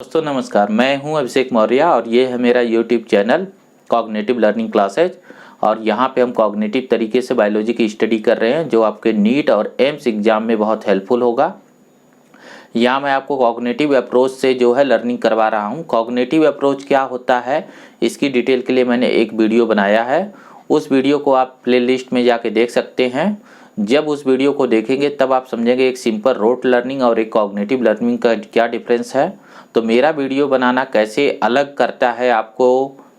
दोस्तों नमस्कार, मैं हूं अभिषेक मौर्य और ये है मेरा YouTube channel cognitive learning classes. और यहाँ पे हम कॉग्निटिव तरीके से बायोलॉजी की स्टडी कर रहे हैं जो आपके नीट और एम्स एग्जाम में बहुत हेल्पफुल होगा। यहाँ मैं आपको कॉग्निटिव अप्रोच से जो है लर्निंग करवा रहा हूँ। कॉग्निटिव अप्रोच क्या होता है इसकी डिटेल के लिए मैंने एक वीडियो बनाया है, उस वीडियो को आप प्लेलिस्ट में जाके देख सकते हैं। जब उस वीडियो को देखेंगे तब आप समझेंगे एक सिंपल रोट लर्निंग और एक कॉग्निटिव लर्निंग का क्या डिफरेंस है। तो मेरा वीडियो बनाना कैसे अलग करता है आपको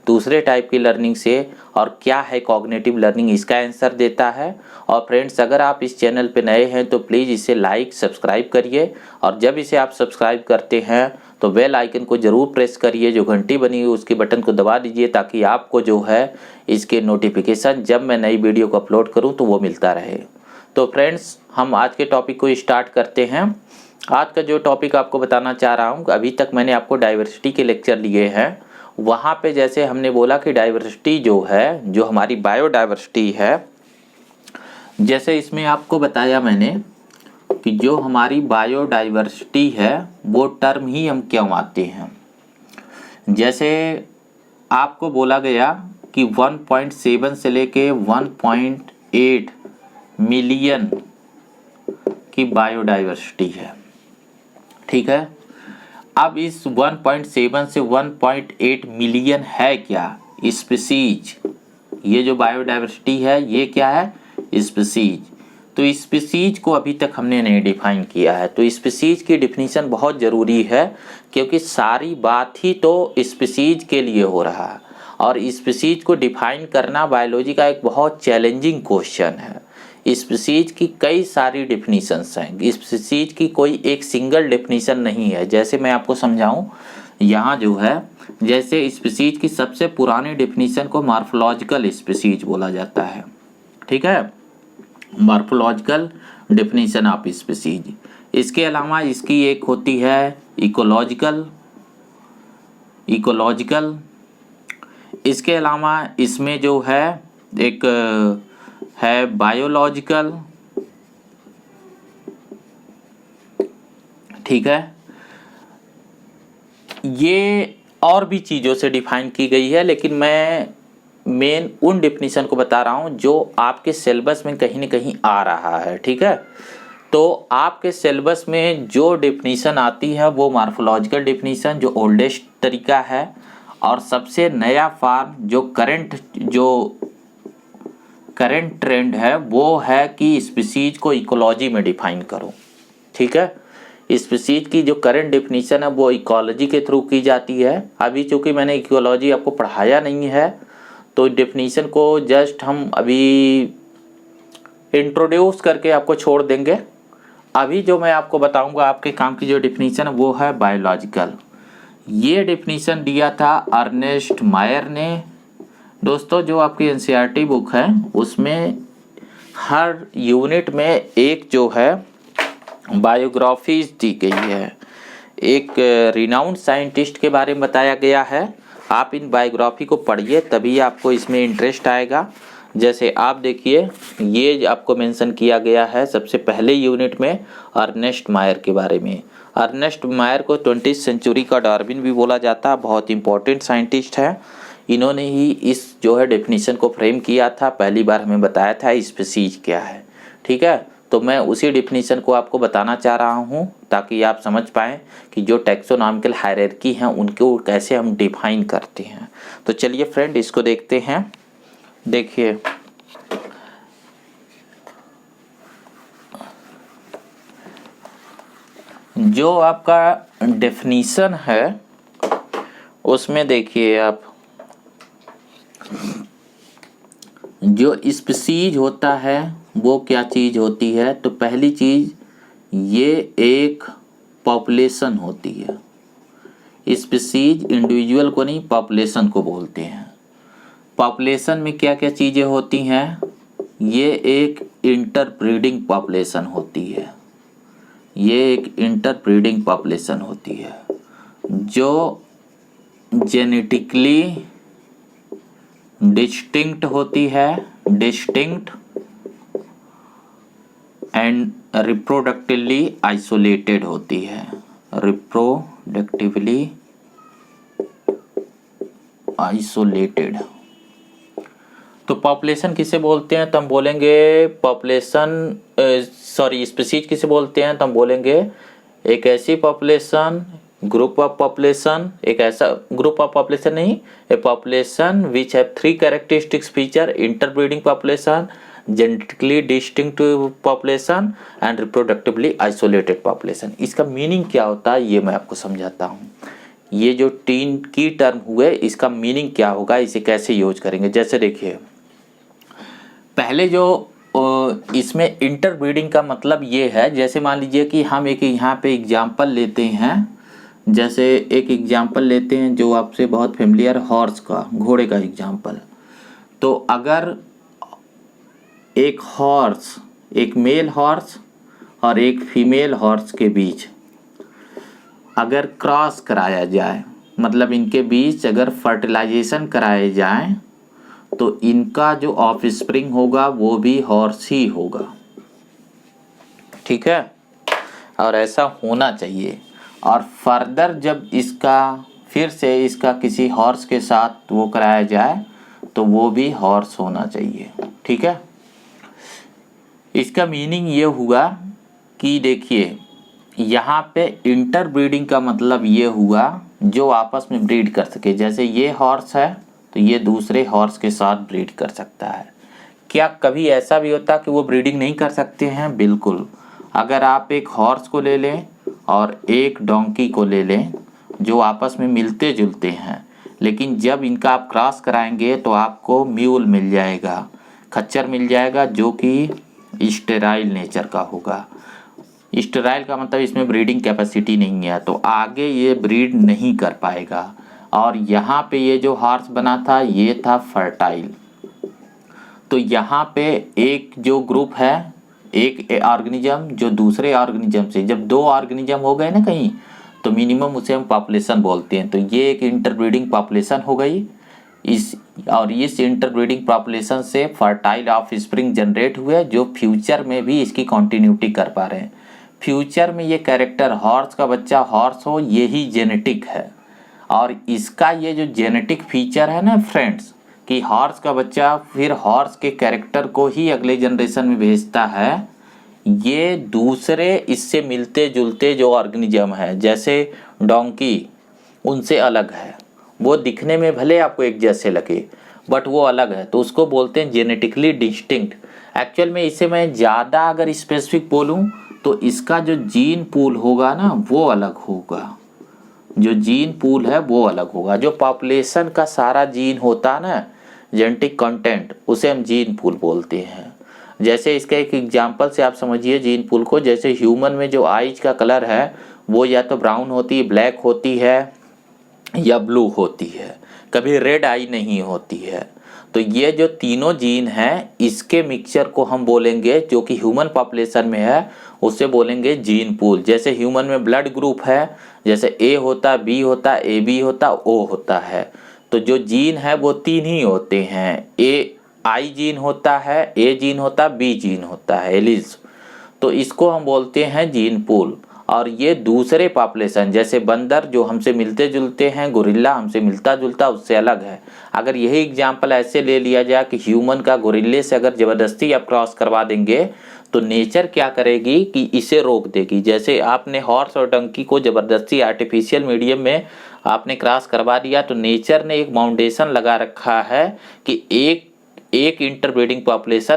दूसरे टाइप की लर्निंग से और क्या है कॉग्निटिव लर्निंग, इसका आंसर देता है। और फ्रेंड्स, अगर आप इस चैनल पे नए हैं तो प्लीज़ इसे लाइक सब्सक्राइब करिए और जब इसे आप सब्सक्राइब करते हैं तो बेल आइकन को ज़रूर प्रेस करिए, जो घंटी बनी हुई उसके बटन को दबा दीजिए ताकि आपको जो है इसके नोटिफिकेशन जब मैं नई वीडियो को अपलोड करूँ तो वो मिलता रहे। तो फ्रेंड्स, हम आज के टॉपिक को स्टार्ट करते हैं। आज का जो टॉपिक आपको बताना चाह रहा हूँ, अभी तक मैंने आपको डाइवर्सिटी के लेक्चर लिए हैं। वहाँ पे जैसे हमने बोला कि डाइवर्सिटी जो है, जो हमारी बायोडाइवर्सिटी है, जैसे इसमें आपको बताया मैंने कि जो हमारी बायोडाइवर्सिटी है वो टर्म ही हम क्यों आते हैं। जैसे आपको बोला गया कि 1.7 से लेके 1.8 मिलियन की बायोडाइवर्सिटी है, ठीक है। अब इस 1.7 से 1.8 मिलियन है क्या? स्पीसीज। ये जो बायोडाइवर्सिटी है ये क्या है? स्पीसीज। तो स्पीसीज को अभी तक हमने नहीं डिफाइन किया है, तो स्पीसीज की डिफिनीशन बहुत ज़रूरी है क्योंकि सारी बात ही तो स्पीसीज के लिए हो रहा है और स्पीसीज को डिफाइन करना बायोलॉजी का एक बहुत चैलेंजिंग क्वेश्चन है। स्पीसीज की कई सारी डिफिनीशंस हैं, स्पीसीज की कोई एक सिंगल डिफिनीशन नहीं है। जैसे मैं आपको समझाऊं, यहाँ जो है जैसे स्पीसीज की सबसे पुरानी डिफिनीशन को मॉर्फोलॉजिकल स्पीसीज बोला जाता है, ठीक है, मॉर्फोलॉजिकल डिफिनीशन ऑफ स्पीसीज। इसके अलावा इसकी एक होती है इकोलॉजिकल। इसके अलावा इसमें जो है एक है बायोलॉजिकल, ठीक है। ये और भी चीज़ों से डिफाइन की गई है, लेकिन मैं मेन उन डिफिनीशन को बता रहा हूँ जो आपके सिलेबस में कहीं ना कहीं आ रहा है, ठीक है। तो आपके सिलेबस में जो डिफिनीशन आती है वो मॉर्फोलॉजिकल डिफिनीशन, जो ओल्डेस्ट तरीका है, और सबसे नया फॉर्म जो करंट ट्रेंड है वो है कि स्पीसीज को इकोलॉजी में डिफाइन करो, ठीक है। स्पीसीज की जो करंट डिफिनीशन है वो इकोलॉजी के थ्रू की जाती है। अभी चूंकि मैंने इकोलॉजी आपको पढ़ाया नहीं है तो डिफिनीशन को जस्ट हम अभी इंट्रोड्यूस करके आपको छोड़ देंगे। अभी जो मैं आपको बताऊंगा आपके काम की जो डिफिनीशन है वो है बायोलॉजिकल। ये डिफिनीशन दिया था अर्नेस्ट मायर ने। दोस्तों, जो आपकी एनसीईआरटी बुक है उसमें हर यूनिट में एक जो है बायोग्राफीज दी गई है, एक रिनाउंड साइंटिस्ट के बारे में बताया गया है। आप इन बायोग्राफी को पढ़िए तभी आपको इसमें इंटरेस्ट आएगा। जैसे आप देखिए, ये आपको मेंशन किया गया है सबसे पहले यूनिट में अर्नेस्ट मायर के बारे में। अर्नेस्ट मायर को 20वीं सेंचुरी का डार्विन भी बोला जाता है, बहुत इंपॉर्टेंट साइंटिस्ट है। इन्होंने ही इस जो है डेफिनेशन को फ्रेम किया था, पहली बार हमें बताया था स्पीसीज क्या है, ठीक है। तो मैं उसी डेफिनेशन को आपको बताना चाह रहा हूँ ताकि आप समझ पाएँ कि जो टैक्सोनॉमिकल हायरार्की हैं उनको कैसे हम डिफाइन करते हैं। तो चलिए फ्रेंड, इसको देखते हैं। देखिए, जो आपका डेफिनेशन है उसमें देखिए आप, जो स्पीसीज होता है वो क्या चीज़ होती है। तो पहली चीज़, ये एक पॉपुलेशन होती है। स्पीसीज इंडिविजुअल को नहीं, पॉपुलेशन को बोलते हैं। पॉपुलेशन में क्या क्या चीज़ें होती हैं? ये एक इंटरब्रीडिंग पॉपुलेशन होती है, ये एक इंटरब्रीडिंग पॉपुलेशन होती है जो जेनेटिकली डिस्टिंक्ट होती है, डिस्टिंक्ट एंड रिप्रोडक्टिवली आइसोलेटेड होती है, रिप्रोडक्टिवली आइसोलेटेड। तो पॉपुलेशन किसे बोलते हैं, तो हम बोलेंगे पॉपुलेशन स्पीसीज किसे बोलते हैं, तो हम बोलेंगे एक ऐसी पॉपुलेशन, ग्रुप ऑफ पॉपुलेशन, एक ऐसा ग्रुप ऑफ पॉपुलेशन नहीं, ए population which have 3 characteristics feature, interbreeding population, genetically distinct population and reproductively isolated population. इसका मीनिंग क्या होता है ये मैं आपको समझाता हूँ। ये जो 3 की टर्म हुए इसका मीनिंग क्या होगा, इसे कैसे यूज करेंगे। जैसे देखिए पहले जो इसमें इंटरब्रीडिंग का मतलब ये है, जैसे मान लीजिए कि हम एक यहाँ पे एग्जाम्पल लेते हैं, जैसे एक एग्जाम्पल लेते हैं जो आपसे बहुत फेमिलियर, हॉर्स का, घोड़े का एग्जाम्पल। तो अगर एक हॉर्स, एक मेल हॉर्स और एक फीमेल हॉर्स के बीच अगर क्रॉस कराया जाए, मतलब इनके बीच अगर फर्टिलाइजेशन कराए जाए, तो इनका जो ऑफस्प्रिंग होगा वो भी हॉर्स ही होगा। ठीक है, और ऐसा होना चाहिए। और फर्दर जब इसका फिर से इसका किसी हॉर्स के साथ वो कराया जाए तो वो भी हॉर्स होना चाहिए। ठीक है, इसका मीनिंग ये हुआ कि देखिए यहाँ पे इंटरब्रीडिंग का मतलब ये हुआ जो आपस में ब्रीड कर सके। जैसे ये हॉर्स है तो ये दूसरे हॉर्स के साथ ब्रीड कर सकता है। क्या कभी ऐसा भी होता कि वो ब्रीडिंग नहीं कर सकते हैं? बिल्कुल। अगर आप एक हॉर्स को ले लें और एक डोंकी को ले लें जो आपस में मिलते जुलते हैं, लेकिन जब इनका आप क्रॉस कराएंगे तो आपको म्यूल मिल जाएगा, खच्चर मिल जाएगा जो कि स्टेराइल नेचर का होगा। स्टेराइल का मतलब इसमें ब्रीडिंग कैपेसिटी नहीं है, तो आगे ये ब्रीड नहीं कर पाएगा। और यहाँ पे ये जो हॉर्स बना था ये था फर्टाइल। तो यहाँ पे एक जो ग्रुप है, एक ऑर्गेनिज्म जो दूसरे ऑर्गेनिज्म से, जब 2 ऑर्गेनिज्म हो गए ना कहीं, तो मिनिमम उसे हम पॉपुलेशन बोलते हैं। तो ये एक इंटरब्रीडिंग पॉपुलेशन हो गई। इस इंटरब्रीडिंग पॉपुलेशन से फर्टाइल ऑफस्प्रिंग जनरेट हुए जो फ्यूचर में भी इसकी कंटिन्यूटी कर पा रहे हैं। फ्यूचर में ये कैरेक्टर हॉर्स का बच्चा हॉर्स हो, यही जेनेटिक है। और इसका ये जो जेनेटिक फीचर है ना फ्रेंड्स, कि हॉर्स का बच्चा फिर हॉर्स के कैरेक्टर को ही अगले जनरेशन में भेजता है, ये दूसरे इससे मिलते जुलते जो ऑर्गेनिज्म है जैसे डोंकी उनसे अलग है। वो दिखने में भले आपको एक जैसे लगे बट वो अलग है, तो उसको बोलते हैं जेनेटिकली डिस्टिंक्ट। एक्चुअल में इसे मैं ज़्यादा अगर स्पेसिफिक बोलूँ तो इसका जो जीन पूल होगा ना वो अलग होगा, जो जीन पूल है वो अलग होगा। जो पॉपुलेशन का सारा जीन होता है ना, जेनेटिक कंटेंट, उसे हम जीन पूल बोलते हैं। जैसे इसका एक एग्जांपल से आप समझिए जीन पूल को। जैसे ह्यूमन में जो आइज का कलर है वो या तो ब्राउन होती है, ब्लैक होती है या ब्लू होती है, कभी रेड आई नहीं होती है। तो ये जो तीनों जीन हैं इसके मिक्सचर को हम बोलेंगे, जो कि ह्यूमन पॉपुलेशन में है उसे बोलेंगे जीन पूल। जैसे ह्यूमन में ब्लड ग्रुप है, जैसे ए होता, बी होता, ए बी होता, ओ होता है। तो जो जीन है वो 3 ही होते हैं, ए आई जीन होता है, ए जीन होता, बी जीन होता है, एलिज। तो इसको हम बोलते हैं जीन पूल। और ये दूसरे पॉपुलेशन जैसे बंदर जो हमसे मिलते जुलते हैं, गोरिल्ला हमसे मिलता जुलता उससे अलग है। अगर यही एग्जाम्पल ऐसे ले लिया जाए कि ह्यूमन का गोरिल्ले से अगर ज़बरदस्ती आप क्रॉस करवा देंगे तो नेचर क्या करेगी कि इसे रोक देगी। जैसे आपने हॉर्स और डंकी को ज़बरदस्ती आर्टिफिशियल मीडियम में आपने क्रॉस करवा दिया, तो नेचर ने एक फाउंडेशन लगा रखा है कि एक इंटरब्रीडिंग पॉपुलेशन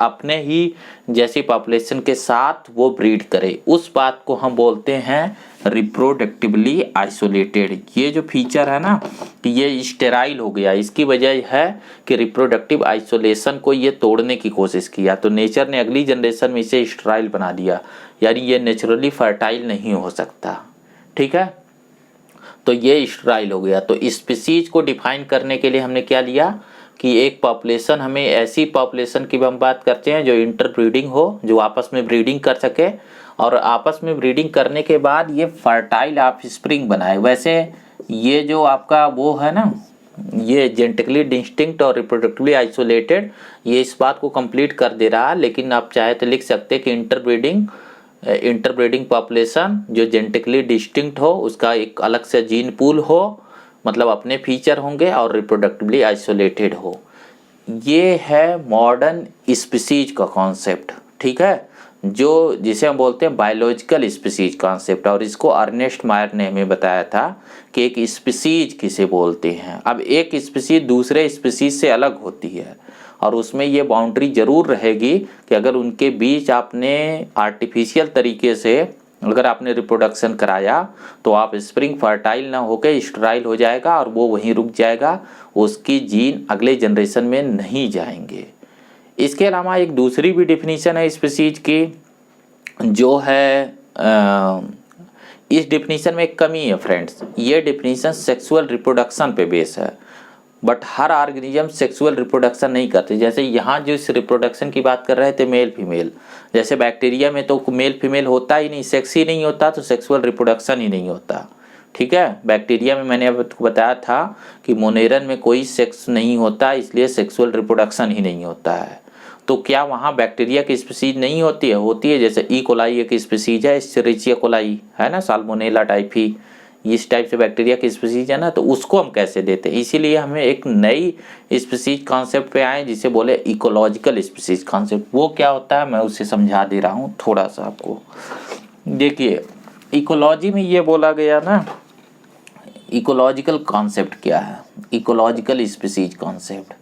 अपने ही जैसी पॉपुलेशन के साथ वो ब्रीड करे। उस बात को हम बोलते हैं रिप्रोडक्टिवली आइसोलेटेड। ये जो फीचर है ना कि ये स्टेराइल हो गया, इसकी वजह है कि रिप्रोडक्टिव आइसोलेशन को ये तोड़ने की कोशिश किया, तो नेचर ने अगली जनरेशन में इसे स्टेराइल बना दिया, यानी ये नेचुरली फर्टाइल नहीं हो सकता। ठीक है, तो ये स्टेराइल हो गया। तो स्पीसीज को डिफाइन करने के लिए हमने क्या लिया कि एक पॉपुलेशन, हमें ऐसी पॉपुलेशन की हम बात करते हैं जो इंटरब्रीडिंग हो, जो आपस में ब्रीडिंग कर सके और आपस में ब्रीडिंग करने के बाद ये फर्टाइल ऑफस्प्रिंग बनाए। वैसे ये जो आपका वो है ना, ये जेनेटिकली डिस्टिंक्ट और रिप्रोडक्टिवली आइसोलेटेड, ये इस बात को कंप्लीट कर दे रहा है। लेकिन आप चाहे तो लिख सकते हैं कि इंटरब्रीडिंग इंटरब्रीडिंग पॉपुलेशन जो जेनेटिकली डिस्टिंक्ट हो, उसका एक अलग से जीन पूल हो, मतलब अपने फीचर होंगे, और रिप्रोडक्टिवली आइसोलेटेड हो। ये है मॉडर्न स्पीसीज का कॉन्सेप्ट, ठीक है, जो जिसे हम बोलते हैं बायोलॉजिकल स्पीसीज कॉन्सेप्ट। और इसको अर्नेस्ट मायर ने हमें बताया था कि एक स्पीसीज किसे बोलते हैं। अब एक स्पीसीज दूसरे स्पीसीज से अलग होती है, और उसमें ये बाउंड्री जरूर रहेगी कि अगर उनके बीच आपने आर्टिफिशियल तरीके से अगर आपने रिप्रोडक्शन कराया तो आप स्प्रिंग फर्टाइल ना होकर स्टेराइल हो जाएगा और वो वहीं रुक जाएगा, उसकी जीन अगले जनरेशन में नहीं जाएंगे। इसके अलावा एक दूसरी भी डिफिनीशन है स्पीसीज की, जो है इस डिफिनीशन में एक कमी है फ्रेंड्स। ये डिफिनीशन सेक्सुअल रिप्रोडक्शन पे बेस है, but her organism sexual reproduction नहीं करते। जैसे यहाँ जो इस रिप्रोडक्शन की बात कर रहे थे मेल फीमेल, जैसे बैक्टीरिया में तो मेल फीमेल होता ही नहीं, सेक्स ही नहीं होता, तो सेक्सुअल रिप्रोडक्शन ही नहीं होता, ठीक है। बैक्टीरिया में मैंने आपको बताया था कि मोनेरन में कोई सेक्स नहीं होता, इसलिए सेक्सुअल रिप्रोडक्शन ही नहीं होता है। तो क्या वहाँ बैक्टीरिया की स्पीसीज नहीं होती है? होती है। जैसे ई कोलाई एक स्पीसीज है, एस्चेरिचिया कोलाई है ना, साल्मोनेला टाइफी, इस टाइप से बैक्टीरिया की स्पीसीज है ना, तो उसको हम कैसे देते हैं। इसीलिए हमें एक नई स्पीसीज कॉन्सेप्ट पे आए जिसे बोले इकोलॉजिकल स्पीसीज कॉन्सेप्ट। वो क्या होता है मैं उसे समझा दे रहा हूँ थोड़ा सा आपको। देखिए इकोलॉजी में ये बोला गया ना, इकोलॉजिकल कॉन्सेप्ट क्या है, इकोलॉजिकल स्पीसीज कॉन्सेप्ट।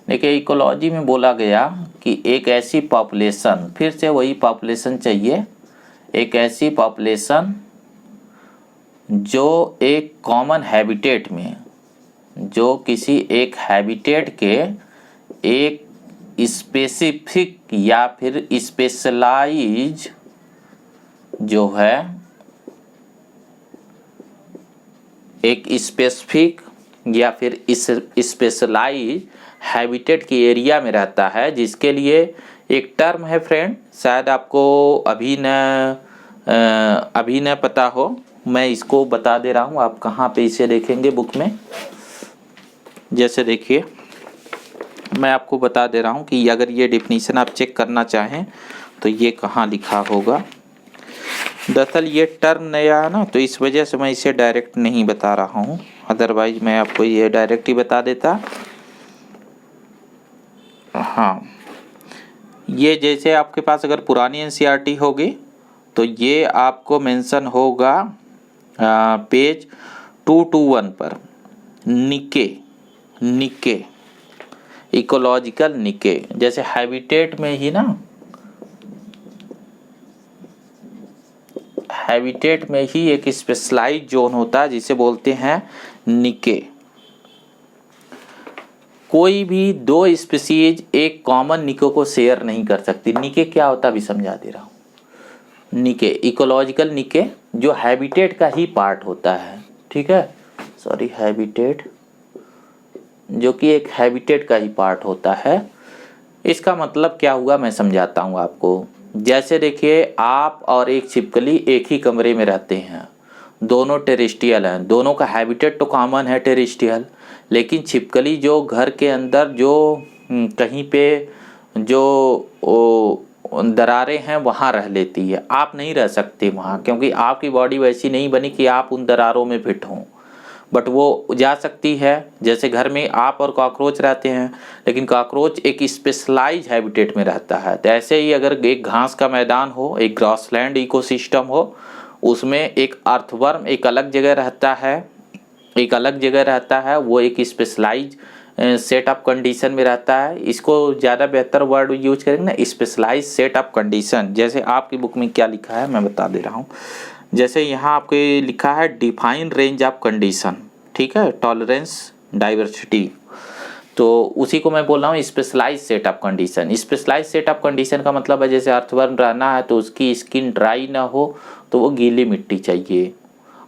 देखिए इकोलॉजी में बोला गया कि एक ऐसी पॉपुलेशन, फिर से वही पॉपुलेशन चाहिए, एक ऐसी पॉपुलेशन जो एक कॉमन हैबिटेट में, जो किसी एक हैबिटेट के एक स्पेसिफिक या फिर स्पेशलाइज जो है, एक स्पेसिफिक या फिर इस स्पेशलाइज हैबिटेट की एरिया में रहता है, जिसके लिए एक टर्म है फ्रेंड, शायद आपको अभी न पता हो, मैं इसको बता दे रहा हूँ। आप कहाँ पे इसे देखेंगे बुक में, जैसे देखिए मैं आपको बता दे रहा हूँ कि अगर ये डेफिनेशन आप चेक करना चाहें तो ये कहाँ लिखा होगा। दरअसल ये टर्म नया है ना, तो इस वजह से मैं इसे डायरेक्ट नहीं बता रहा हूँ, अदरवाइज मैं आपको ये डायरेक्ट ही बता देता। हाँ, ये जैसे आपके पास अगर पुरानी एनसीईआरटी होगी तो ये आपको मेंशन होगा पेज 221 पर, निके इकोलॉजिकल निके। जैसे हैबिटेट में ही ना, हैबिटेट में ही एक स्पेशलाइज्ड जोन होता है जिसे बोलते हैं निके। कोई भी दो स्पीसीज एक कॉमन निके को शेयर नहीं कर सकती। निके क्या होता है अभी समझा दे रहा हूँ। निके इकोलॉजिकल निके जो हैबिटेट का ही पार्ट होता है, ठीक है, सॉरी हैबिटेट, जो कि एक हैबिटेट का ही पार्ट होता है। इसका मतलब क्या हुआ मैं समझाता हूँ आपको। जैसे देखिए आप और एक छिपकली एक ही कमरे में रहते हैं, दोनों टेरेस्ट्रियल हैं, दोनों का हैबिटेट तो कॉमन है टेरेस्ट्रियल, लेकिन छिपकली जो घर के अंदर जो कहीं पे जो दरारें हैं वहाँ रह लेती है, आप नहीं रह सकते वहाँ, क्योंकि आपकी बॉडी वैसी नहीं बनी कि आप उन दरारों में फिट हों, बट वो जा सकती है। जैसे घर में आप और कॉकरोच रहते हैं, लेकिन कॉकरोच एक स्पेशलाइज हैबिटेट में रहता है। तो ऐसे ही अगर एक घास का मैदान हो, एक ग्रासलैंड इकोसिस्टम हो, उसमें एक अर्थवर्म एक अलग जगह रहता है, एक अलग जगह रहता है, वो एक स्पेशलाइज सेटअप कंडीशन में रहता है। इसको ज़्यादा बेहतर वर्ड यूज करेंगे ना, स्पेशलाइज सेटअप कंडीशन। जैसे आपकी बुक में क्या लिखा है मैं बता दे रहा हूँ। जैसे यहाँ आपके लिखा है डिफाइन रेंज ऑफ कंडीशन, ठीक है, टॉलरेंस डाइवर्सिटी, तो उसी को मैं बोल रहा हूँ specialise setup condition. Specialise setup condition का मतलब है जैसे अर्थवर्म रहना है तो उसकी स्किन ड्राई ना हो, तो वो गीली मिट्टी चाहिए,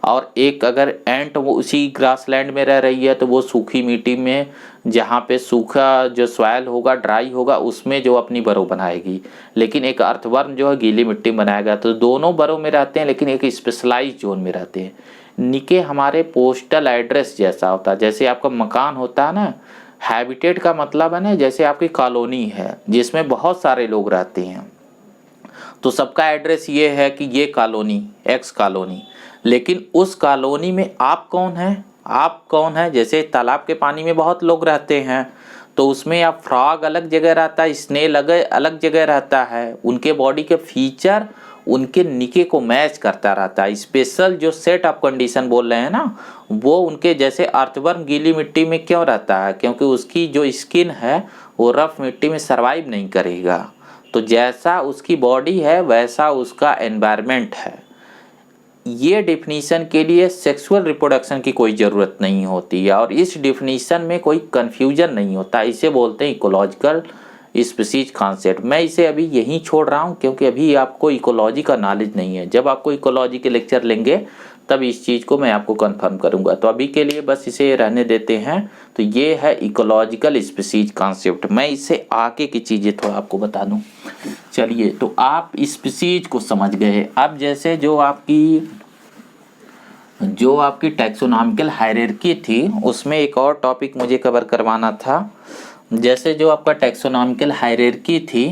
और एक अगर एंट वो उसी ग्रासलैंड में रह रही है तो वो सूखी मिट्टी में, जहाँ पे सूखा जो सॉइल होगा ड्राई होगा उसमें जो अपनी बरो बनाएगी, लेकिन एक अर्थवर्म जो है गीली मिट्टी में बनाएगा। तो दोनों बरो में रहते हैं लेकिन एक स्पेशलाइज जोन में रहते हैं। निके हमारे पोस्टल एड्रेस जैसा होता है, जैसे आपका मकान होता है ना, हैबिटेट का मतलब है ना जैसे आपकी कॉलोनी है जिसमें बहुत सारे लोग रहते हैं, तो सबका एड्रेस ये है कि ये कॉलोनी एक्स कॉलोनी, लेकिन उस कॉलोनी में आप कौन हैं, आप कौन हैं। जैसे तालाब के पानी में बहुत लोग रहते हैं, तो उसमें आप फ्रॉग अलग जगह रहता है, स्नेल अलग जगह रहता है, उनके बॉडी के फीचर उनके निके को मैच करता रहता है। स्पेशल जो सेट ऑफ कंडीशन बोल रहे हैं ना, वो उनके जैसे अर्थवर्म गीली मिट्टी में क्यों रहता है, क्योंकि उसकी जो स्किन है वो रफ मिट्टी में सरवाइव नहीं करेगा। तो जैसा उसकी बॉडी है वैसा उसका एनवायरनमेंट है। ये डिफिनीशन के लिए सेक्सुअल रिप्रोडक्शन की कोई ज़रूरत नहीं होती है और इस डिफिनीशन में कोई कन्फ्यूजन नहीं होता। इसे बोलते हैं इकोलॉजिकल स्पीसीज कॉन्सेप्ट। मैं इसे अभी यहीं छोड़ रहा हूँ क्योंकि अभी आपको इकोलॉजी का नॉलेज नहीं है। जब आपको इकोलॉजी के लेक्चर लेंगे तब इस चीज़ को मैं आपको कंफर्म करूँगा। तो अभी के लिए बस इसे रहने देते हैं। तो ये है इकोलॉजिकल स्पीसीज कॉन्सेप्ट। मैं इससे आगे की चीज़ें थोड़ा आपको बता दूँ। चलिए, तो आप स्पीसीज को समझ गए। अब जैसे जो आपकी टैक्सोनॉमिकल हायरार्की थी, उसमें एक और टॉपिक मुझे कवर करवाना था। जैसे जो आपका टैक्सोनॉमिकल हायरार्की थी,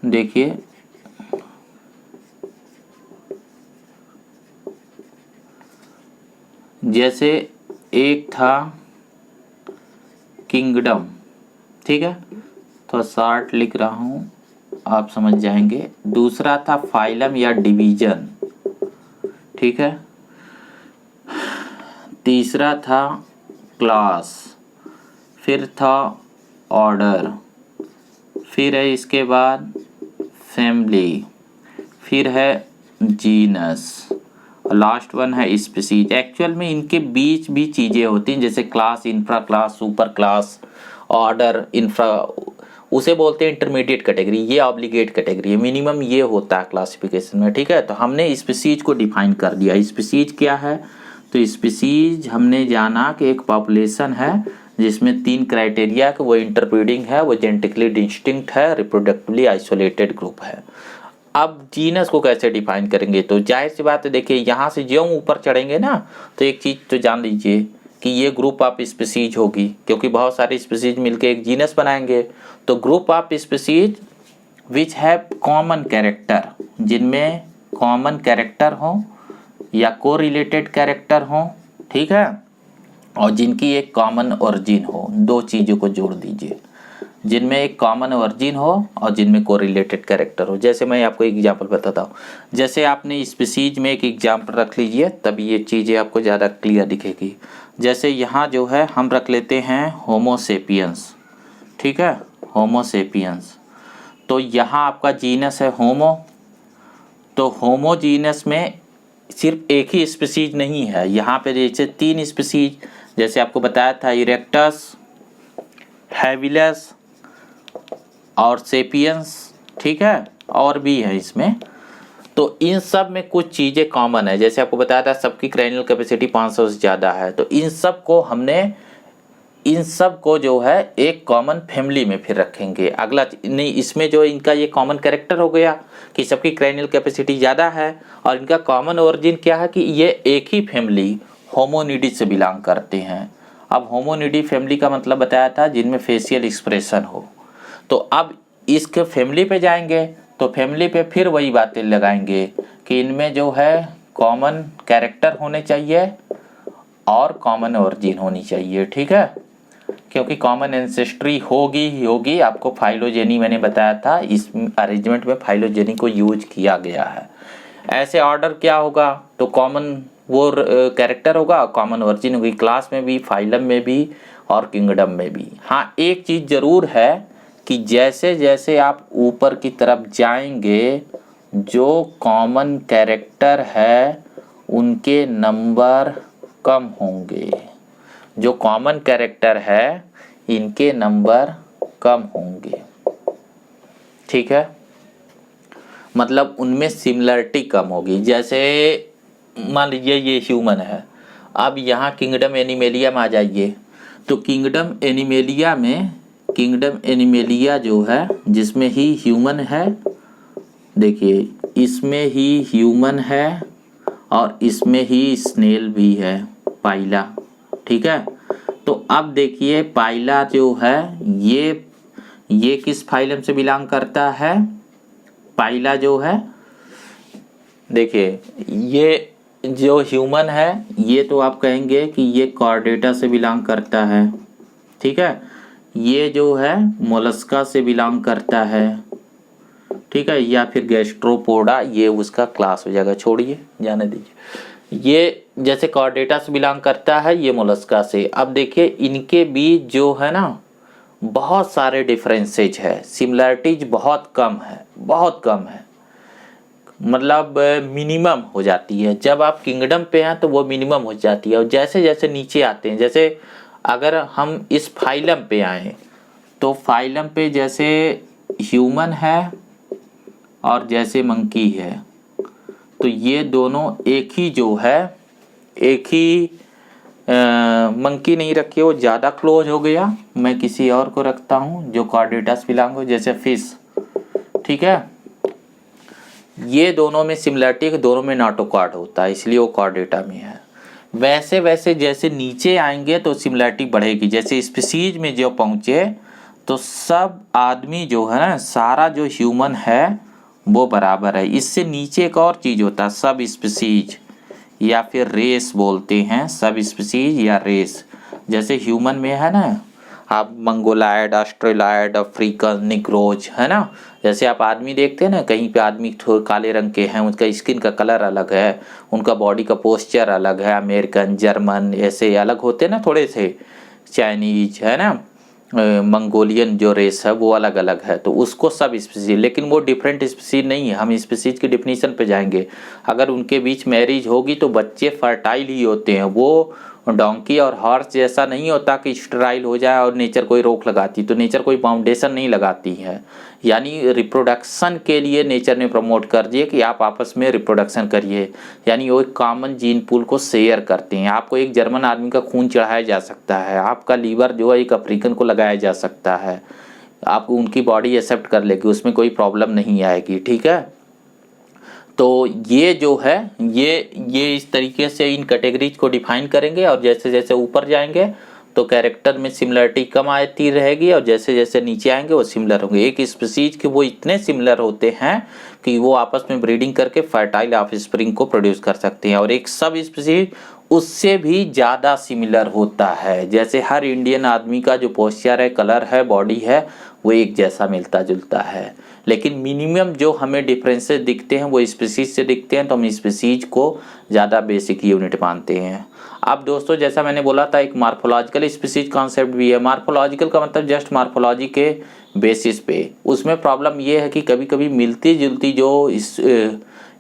देखिए जैसे एक था किंगडम, ठीक है, तो शॉर्ट लिख रहा हूँ, आप समझ जाएंगे। दूसरा था फाइलम या डिवीजन, ठीक है। तीसरा था क्लास, फिर था ऑर्डर, फिर है इसके बाद फैमिली, फिर है जीनस, और लास्ट वन है स्पीसीज। एक्चुअल में इनके बीच भी चीज़ें होती हैं, जैसे class, infra class, super class, order, infra, उसे बोलते हैं इंटरमीडिएट कैटेगरी। ये ऑब्लिगेट कैटेगरी है, मिनिमम ये होता है क्लासिफिकेशन में, ठीक है। तो हमने स्पीसीज को डिफाइन कर दिया। स्पीसीज क्या है, तो स्पीसीज हमने जाना कि एक पॉपुलेशन है जिसमें 3 क्राइटेरिया कि वो इंटरब्रीडिंग है, वो जेनेटिकली डिस्टिंक्ट है, रिप्रोडक्टिवली आइसोलेटेड ग्रुप है। अब जीनस को कैसे डिफाइन करेंगे, तो जाहिर सी बात है, देखिए यहाँ से ज्यों ऊपर चढ़ेंगे ना, तो एक चीज़ तो जान लीजिए कि ये ग्रुप ऑफ स्पीसीज होगी, क्योंकि बहुत सारी स्पीसीज मिलके एक जीनस बनाएंगे। तो group of species which have common character, जिनमें कॉमन कैरेक्टर हो या को रिलेटेड कैरेक्टर हो, ठीक है, और जिनकी एक कॉमन ओरिजिन हो। 2 चीज़ों को जोड़ दीजिए, जिनमें एक कॉमन ओरिजिन हो और जिनमें को रिलेटेड कैरेक्टर हो। जैसे मैं आपको एग्जांपल बताता हूँ, जैसे आपने स्पीसीज में एक एग्जांपल रख लीजिए, तब ये चीज़ें आपको ज़्यादा क्लियर दिखेगी। जैसे यहाँ जो है हम रख लेते हैं होमोसेपियंस, ठीक है, होमोसेपियंस। तो यहाँ आपका जीनस है होमो, तो होमोजीनस में सिर्फ एक ही स्पीसीज नहीं है, यहाँ पे जैसे 3 स्पीसीज, जैसे आपको बताया था इरेक्टस, हैविलस और सेपियंस, ठीक है, और भी है इसमें। तो इन सब में कुछ चीज़ें कॉमन है, जैसे आपको बताया था सबकी क्रैनियल कैपेसिटी 500 से ज़्यादा है। तो इन सब को जो है एक कॉमन फैमिली में फिर रखेंगे। अगला नहीं, इसमें जो इनका ये कॉमन कैरेक्टर हो गया कि सबकी क्रैनियल कैपेसिटी ज़्यादा है, और इनका कॉमन ओरिजिन क्या है कि ये एक ही फैमिली होमोनिडी से बिलोंग करते हैं। अब होमोनिडी फैमिली का मतलब बताया था जिनमें फेशियल एक्सप्रेशन हो। तो अब इसके फैमिली पे जाएंगे, तो फैमिली पे फिर वही बातें लगाएंगे कि इनमें जो है कॉमन कैरेक्टर होने चाहिए और कॉमन ओरिजिन होनी चाहिए, ठीक है, क्योंकि कॉमन एंसेस्ट्री होगी ही होगी। आपको फाइलोजेनी मैंने बताया था, इस अरेंजमेंट में फाइलोजेनी को यूज किया गया है। ऐसे ऑर्डर क्या होगा, तो कॉमन वो कैरेक्टर होगा, कॉमन ओरिजिन होगी, क्लास में भी, फाइलम में भी और किंगडम में भी। हाँ, एक चीज़ ज़रूर है कि जैसे जैसे आप ऊपर की तरफ जाएंगे, जो कॉमन कैरेक्टर है उनके नंबर कम होंगे। जो कॉमन कैरेक्टर है इनके नंबर कम होंगे, ठीक है, मतलब उनमें सिमिलरिटी कम होगी। जैसे मान लीजिए ये ह्यूमन है, अब यहाँ किंगडम एनिमेलिया में आ जाइए, तो किंगडम एनिमेलिया जो है जिसमें ही ह्यूमन है, देखिए इसमें ही ह्यूमन है और इसमें ही स्नेल भी है, पाइला, ठीक है। तो अब देखिए पाइला जो है ये किस फाइलम से बिलोंग करता है, पाइला जो है, देखिए ये जो ह्यूमन है ये तो आप कहेंगे कि ये कॉर्डेटा से बिलोंग करता है, ठीक है। ये जो है मोलस्का से बिलोंग करता है, ठीक है, या फिर गैस्ट्रोपोडा, ये उसका क्लास हो जाएगा, छोड़िए जाने दीजिए। ये जैसे कॉर्डेटा से बिलोंग करता है, ये मोलस्का से। अब देखिए इनके बीच जो है ना बहुत सारे डिफरेंसेज है, सिमिलरिटीज बहुत कम है, बहुत कम है, मतलब मिनिमम हो जाती है। जब आप किंगडम पे हैं तो वो मिनिमम हो जाती है, और जैसे जैसे नीचे आते हैं, जैसे अगर हम इस फाइलम पे आए तो फाइलम पे जैसे ह्यूमन है और जैसे मंकी है, तो ये दोनों एक ही जो है, एक ही मंकी नहीं रखिए, वो ज़्यादा क्लोज हो गया, मैं किसी और को रखता हूँ जो कॉर्डेटस बिलोंग हो, जैसे फिश, ठीक है। ये दोनों में सिमिलरिटी है, दोनों में नॉटोकॉर्ड होता है, इसलिए वो कॉर्डेटा में है। वैसे वैसे जैसे नीचे आएंगे तो सिमिलरिटी बढ़ेगी, जैसे स्पीसीज में जो पहुँचे तो सब आदमी जो है ना, सारा जो ह्यूमन है वो बराबर है। इससे नीचे एक और चीज़ होता है, सब स्पीसीज या फिर रेस बोलते हैं, सब स्पीसीज या रेस। जैसे ह्यूमन में है ना, आप मंगोलायड, ऑस्ट्रेलायड, अफ्रीकन, निग्रोज, है ना। जैसे आप आदमी देखते हैं ना, कहीं पे आदमी काले रंग के हैं, उनका स्किन का कलर अलग है, उनका बॉडी का पोस्चर अलग है, अमेरिकन, जर्मन ऐसे अलग होते हैं ना थोड़े से, चाइनीज, है ना, मंगोलियन जो रेस है वो अलग अलग है, तो उसको सब स्पीसीज, लेकिन वो डिफरेंट स्पीसीज नहीं है। हम स्पीसीज की डिफिनीशन पे जाएंगे। अगर उनके बीच मैरिज होगी तो बच्चे फर्टाइल ही होते हैं, वो डोंकी और हॉर्स जैसा नहीं होता कि स्टेराइल हो जाए और नेचर कोई रोक लगाती, तो नेचर कोई फाउंडेशन नहीं लगाती है। यानी रिप्रोडक्शन के लिए नेचर ने प्रमोट कर दिए कि आप आपस में रिप्रोडक्शन करिए, यानी वो एक कॉमन जीन पूल को शेयर करते हैं। आपको एक जर्मन आदमी का खून चढ़ाया जा सकता है, आपका लीवर जो है एक अफ्रीकन को लगाया जा सकता है, आपको उनकी बॉडी एक्सेप्ट कर लेगी, उसमें कोई प्रॉब्लम नहीं आएगी, ठीक है। तो ये जो है ये इस तरीके से इन कैटेगरीज को डिफाइन करेंगे, और जैसे जैसे ऊपर जाएंगे तो कैरेक्टर में सिमिलरिटी कम आती रहेगी, और जैसे जैसे नीचे आएंगे वो सिमिलर होंगे। एक स्पीसीज के वो इतने सिमिलर होते हैं कि वो आपस में ब्रीडिंग करके फर्टाइल ऑफस्प्रिंग को प्रोड्यूस कर सकते हैं, और एक सब स्पीसीज उससे भी ज़्यादा सिमिलर होता है। जैसे हर इंडियन आदमी का जो पोस्चर है, कलर है, बॉडी है, वो एक जैसा मिलता जुलता है, लेकिन मिनिमम जो हमें डिफरेंसेस दिखते हैं वो स्पीसीज से दिखते हैं, तो हम स्पीसीज को ज़्यादा बेसिक यूनिट मानते हैं। अब दोस्तों जैसा मैंने बोला था, एक मार्फोलॉजिकल स्पीसीज कॉन्सेप्ट भी है। मार्फोलॉजिकल का मतलब जस्ट मार्फोलॉजी के बेसिस पे। उसमें प्रॉब्लम ये है कि कभी कभी मिलती जुलती जो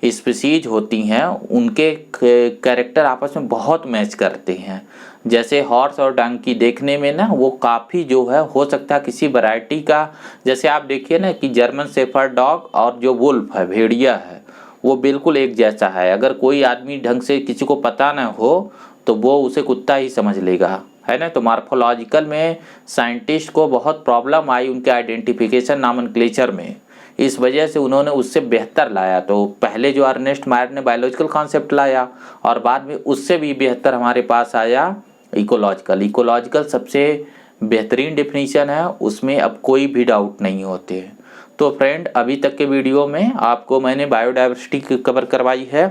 स्पीसीज होती हैं उनके कैरेक्टर आपस में बहुत मैच करते हैं। जैसे हॉर्स और डंकी देखने में ना वो काफ़ी जो है हो सकता है किसी वैरायटी का, जैसे आप देखिए ना कि जर्मन शेफर्ड डॉग और जो वुल्फ है, भेड़िया है, वो बिल्कुल एक जैसा है। अगर कोई आदमी ढंग से किसी को पता ना हो तो वो उसे कुत्ता ही समझ लेगा, है ना। तो मार्फोलॉजिकल में साइंटिस्ट को बहुत प्रॉब्लम आई उनके आइडेंटिफिकेशन नॉमेनक्लेचर में, इस वजह से उन्होंने उससे बेहतर लाया। तो पहले जो अर्नेस्ट मायर ने बायोलॉजिकल कॉन्सेप्ट लाया, और बाद में उससे भी बेहतर हमारे पास आया इकोलॉजिकल। इकोलॉजिकल सबसे बेहतरीन डिफिनीशन है, उसमें अब कोई भी डाउट नहीं होते। तो फ्रेंड, अभी तक के वीडियो में आपको मैंने बायोडाइवर्सिटी कवर करवाई है,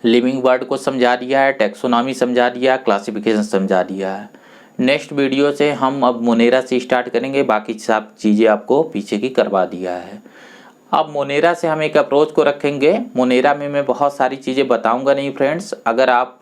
लिविंग वर्ड को समझा दिया है, टैक्सोनॉमी समझा दिया, क्लासिफिकेशन समझा दिया है। नेक्स्ट वीडियो से हम अब मोनेरा से स्टार्ट करेंगे, बाकी सब चीज़ें आपको पीछे की करवा दिया है। अब मोनेरा से हम एक अप्रोच को रखेंगे। मोनेरा में मैं बहुत सारी चीज़ें बताऊंगा नहीं फ्रेंड्स, अगर आप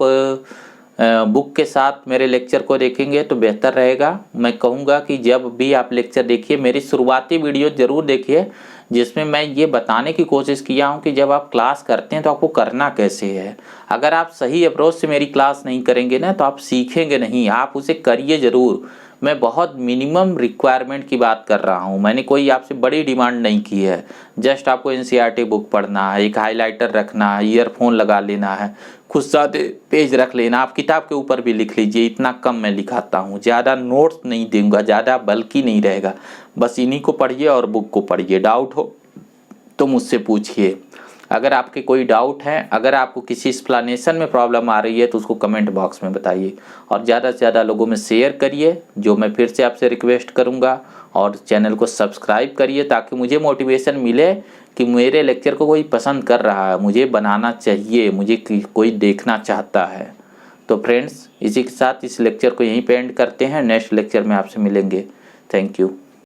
बुक के साथ मेरे लेक्चर को देखेंगे तो बेहतर रहेगा। मैं कहूँगा कि जब भी आप लेक्चर देखिए, मेरी शुरुआती वीडियो ज़रूर देखिए, जिसमें मैं ये बताने की कोशिश किया हूँ कि जब आप क्लास करते हैं तो आपको करना कैसे है। अगर आप सही अप्रोच से मेरी क्लास नहीं करेंगे ना तो आप सीखेंगे नहीं, आप उसे करिए ज़रूर। मैं बहुत मिनिमम रिक्वायरमेंट की बात कर रहा हूँ, मैंने कोई आपसे बड़ी डिमांड नहीं की है। जस्ट आपको एनसीईआरटी बुक पढ़ना है, एक हाइलाइटर रखना है, ईयरफोन लगा लेना है, खुद साथ पेज रख लेना, आप किताब के ऊपर भी लिख लीजिए, इतना कम मैं लिखाता हूँ। ज़्यादा नोट्स नहीं दूंगा, ज़्यादा बल्कि नहीं रहेगा, बस इन्हीं को पढ़िए और बुक को पढ़िए। डाउट हो तो मुझसे पूछिए। अगर आपके कोई डाउट है, अगर आपको किसी एक्सप्लेनेशन में प्रॉब्लम आ रही है तो उसको कमेंट बॉक्स में बताइए, और ज़्यादा से ज़्यादा लोगों में शेयर करिए, जो मैं फिर से आपसे रिक्वेस्ट करूँगा। और चैनल को सब्सक्राइब करिए ताकि मुझे मोटिवेशन मिले कि मेरे लेक्चर को कोई पसंद कर रहा है, मुझे बनाना चाहिए, मुझे कोई देखना चाहता है। तो फ्रेंड्स, इसी के साथ इस लेक्चर को यहीं पे एंड करते हैं। नेक्स्ट लेक्चर में आपसे मिलेंगे। Thank you.